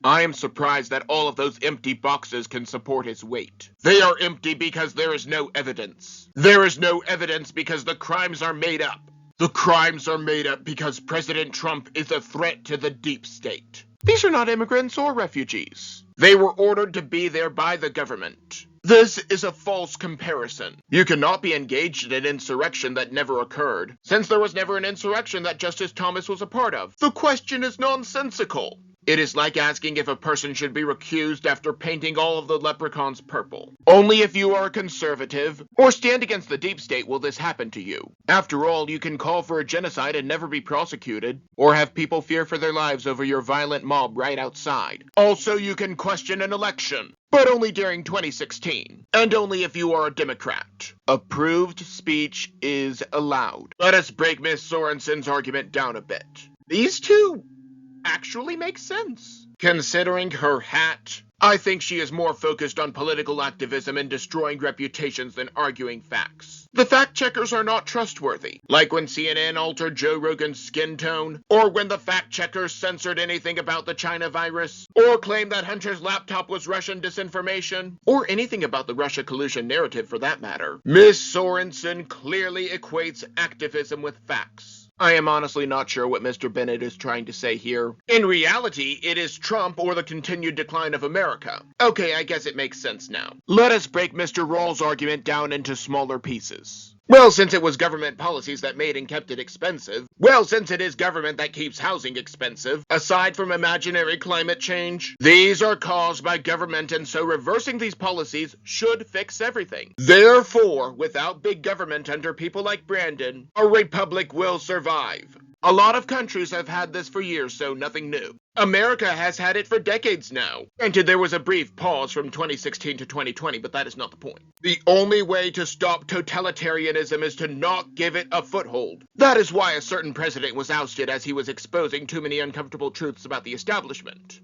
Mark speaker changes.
Speaker 1: I am surprised that all of those empty boxes can support his weight. They are empty because there is no evidence. There is no evidence because the crimes are made up. The crimes are made up because President Trump is a threat to the deep state. These are not immigrants or refugees. They were ordered to be there by the government. This is a false comparison. You cannot be engaged in an insurrection that never occurred, since there was never an insurrection that Justice Thomas was a part of. The question is nonsensical. It is like asking if a person should be recused after painting all of the leprechauns purple. Only if you are a conservative or stand against the deep state will this happen to you. After all, you can call for a genocide and never be prosecuted, or have people fear for their lives over your violent mob right outside. Also, you can question an election, but only during 2016, and only if you are a Democrat. Approved speech is allowed. Let us break Ms. Sorensen's argument down a bit. These two actually makes sense. Considering her hat, I think she is more focused on political activism and destroying reputations than arguing facts. The fact checkers are not trustworthy, like when CNN altered Joe Rogan's skin tone, or when the fact checkers censored anything about the China virus, or claimed that Hunter's laptop was Russian disinformation, or anything about the Russia collusion narrative for that matter. Ms. Sorensen clearly equates activism with facts. I am honestly not sure what Mr. Bennett is trying to say here. In reality, it is Trump or the continued decline of America. Okay, I guess it makes sense now. Let us break Mr. Rawls' argument down into smaller pieces. Well, since it was government policies that made and kept it expensive. Well, since it is government that keeps housing expensive, aside from imaginary climate change, these are caused by government, and so reversing these policies should fix everything. Therefore, without big government under people like Brandon, a republic will survive. A lot of countries have had this for years, so nothing new. America has had it for decades now. Granted, there was a brief pause from 2016 to 2020, but that is not the point. The only way to stop totalitarianism is to not give it a foothold. That is why a certain president was ousted, as he was exposing too many uncomfortable truths about the establishment.